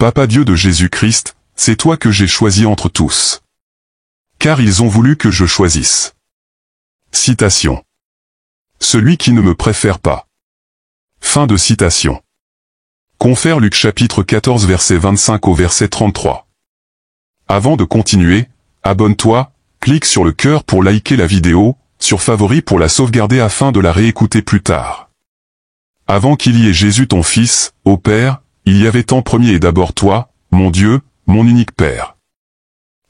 Papa Dieu de Jésus-Christ, c'est toi que j'ai choisi entre tous. Car ils ont voulu que je choisisse. Citation. Celui qui ne me préfère pas. Fin de citation. Confère Luc chapitre 14 verset 25 au verset 33. Avant de continuer, abonne-toi, clique sur le cœur pour liker la vidéo, sur favori pour la sauvegarder afin de la réécouter plus tard. Avant qu'il y ait Jésus ton Fils, ô Père, il y avait en premier et d'abord toi, mon Dieu, mon unique Père.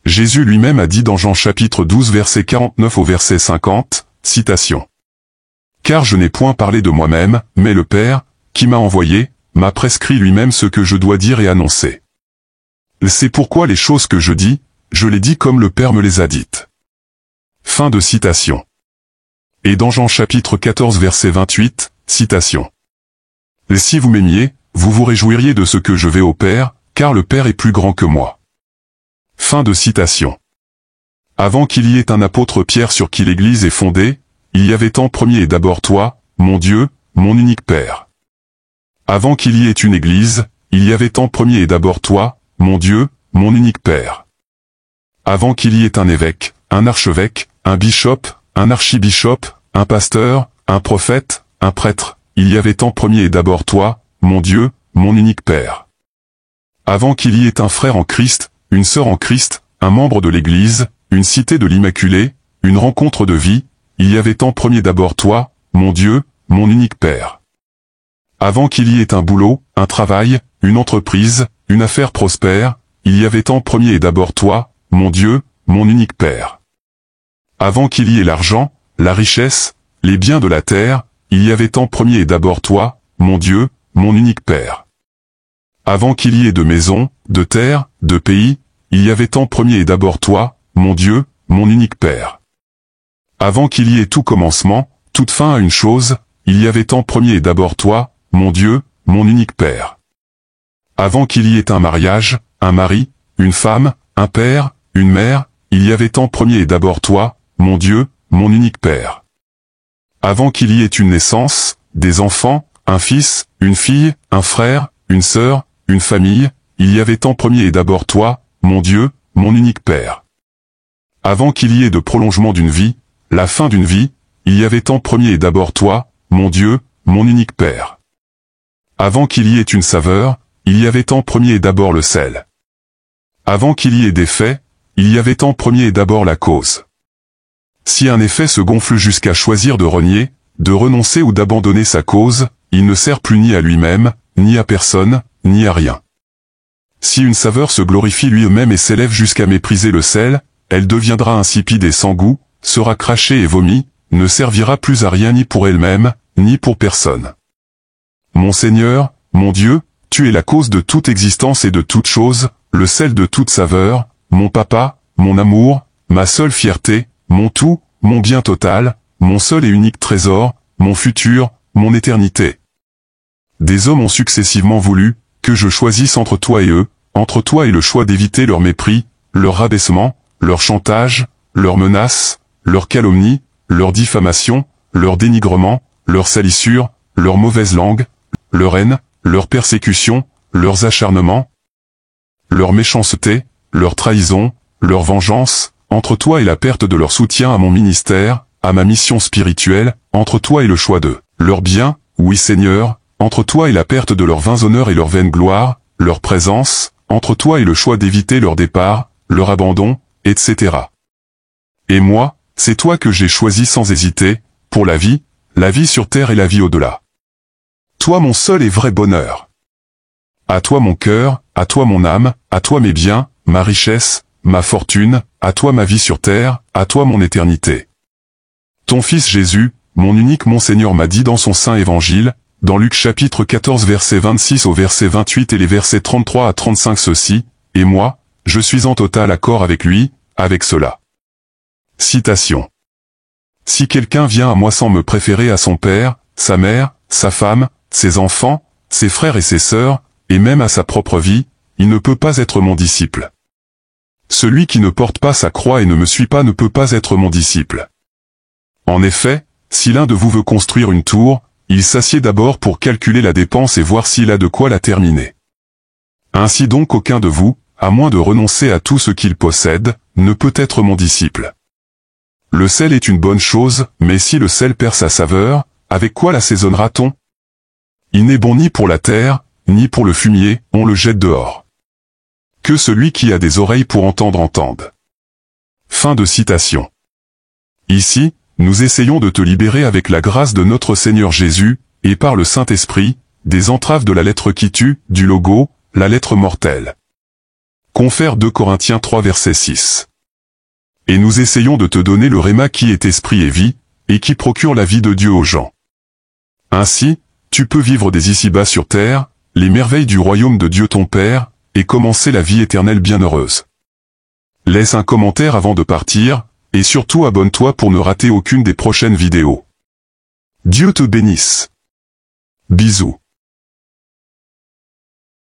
Jésus lui-même a dit dans Jean chapitre 12 verset 49 au verset 50, citation. Car je n'ai point parlé de moi-même, mais le Père, qui m'a envoyé, m'a prescrit lui-même ce que je dois dire et annoncer. C'est pourquoi les choses que je dis, je les dis comme le Père me les a dites. Fin de citation. Et dans Jean chapitre 14 verset 28, citation. Si vous m'aimiez, vous vous réjouiriez de ce que je vais au Père, car le Père est plus grand que moi. Fin de citation. Avant qu'il y ait un apôtre Pierre sur qui l'Église est fondée, il y avait en premier et d'abord toi, mon Dieu, mon unique Père. Avant qu'il y ait une Église, il y avait en premier et d'abord toi, mon Dieu, mon unique Père. Avant qu'il y ait un évêque, un archevêque, un bishop, un archibishop, un pasteur, un prophète, un prêtre, il y avait en premier et d'abord toi, mon Dieu, mon unique Père. Avant qu'il y ait un frère en Christ, une sœur en Christ, un membre de l'Église, une cité de l'Immaculée, une rencontre de vie, il y avait en premier d'abord toi, mon Dieu, mon unique Père. Avant qu'il y ait un boulot, un travail, une entreprise, une affaire prospère, il y avait en premier et d'abord toi, mon Dieu, mon unique Père. Avant qu'il y ait l'argent, la richesse, les biens de la terre, il y avait en premier et d'abord toi, mon Dieu, mon unique Père. Avant qu'il y ait de maisons, de terres, de pays, il y avait en premier et d'abord toi, mon Dieu, mon unique Père. Avant qu'il y ait tout commencement, toute fin à une chose, il y avait en premier et d'abord toi, mon Dieu, mon unique Père. Avant qu'il y ait un mariage, un mari, une femme, un père, une mère, il y avait en premier et d'abord toi, mon Dieu, mon unique Père. Avant qu'il y ait une naissance, des enfants, un fils, une fille, un frère, une sœur, une famille, il y avait en premier et d'abord toi, mon Dieu, mon unique Père. Avant qu'il y ait de prolongement d'une vie, la fin d'une vie, il y avait en premier et d'abord toi, mon Dieu, mon unique Père. Avant qu'il y ait une saveur, il y avait en premier et d'abord le sel. Avant qu'il y ait des faits, il y avait en premier et d'abord la cause. Si un effet se gonfle jusqu'à choisir de renier, de renoncer ou d'abandonner sa cause, il ne sert plus ni à lui-même, ni à personne, ni à rien. Si une saveur se glorifie lui-même et s'élève jusqu'à mépriser le sel, elle deviendra insipide et sans goût, sera crachée et vomi, ne servira plus à rien ni pour elle-même, ni pour personne. Mon Seigneur, mon Dieu, tu es la cause de toute existence et de toute chose, le sel de toute saveur, mon papa, mon amour, ma seule fierté, mon tout, mon bien total, mon seul et unique trésor, mon futur, mon éternité. Des hommes ont successivement voulu que je choisisse entre toi et eux, entre toi et le choix d'éviter leur mépris, leur rabaissement, leur chantage, leurs menaces, leur calomnie, leur diffamation, leur dénigrement, leur salissure, leur mauvaise langue, leur haine, leur persécution, leurs acharnements, leur méchanceté, leur trahison, leur vengeance, entre toi et la perte de leur soutien à mon ministère, à ma mission spirituelle, entre toi et le choix de leur bien, oui Seigneur, entre toi et la perte de leurs vains honneurs et leur vaine gloire, leur présence, entre toi et le choix d'éviter leur départ, leur abandon, etc. Et moi, c'est toi que j'ai choisi sans hésiter, pour la vie sur terre et la vie au-delà. Toi mon seul et vrai bonheur. À toi mon cœur, à toi mon âme, à toi mes biens, ma richesse, ma fortune, à toi ma vie sur terre, à toi mon éternité. Ton Fils Jésus, mon unique mon Seigneur m'a dit dans son saint évangile, dans Luc chapitre 14 verset 26 au verset 28 et les versets 33 à 35 ceci, et moi, je suis en total accord avec lui, avec cela. Citation. Si quelqu'un vient à moi sans me préférer à son père, sa mère, sa femme, ses enfants, ses frères et ses sœurs, et même à sa propre vie, il ne peut pas être mon disciple. Celui qui ne porte pas sa croix et ne me suit pas ne peut pas être mon disciple. En effet, si l'un de vous veut construire une tour, il s'assied d'abord pour calculer la dépense et voir s'il a de quoi la terminer. Ainsi donc aucun de vous, à moins de renoncer à tout ce qu'il possède, ne peut être mon disciple. Le sel est une bonne chose, mais si le sel perd sa saveur, avec quoi l'assaisonnera-t-on? Il n'est bon ni pour la terre, ni pour le fumier, on le jette dehors. Que celui qui a des oreilles pour entendre entende. Fin de citation. Ici, nous essayons de te libérer avec la grâce de notre Seigneur Jésus, et par le Saint-Esprit, des entraves de la lettre qui tue, du logo, la lettre mortelle. Confère 2 Corinthiens 3 verset 6. Et nous essayons de te donner le réma qui est esprit et vie, et qui procure la vie de Dieu aux gens. Ainsi, tu peux vivre dès ici-bas sur terre, les merveilles du royaume de Dieu ton Père, et commencer la vie éternelle bienheureuse. Laisse un commentaire avant de partir, et surtout abonne-toi pour ne rater aucune des prochaines vidéos. Dieu te bénisse. Bisous.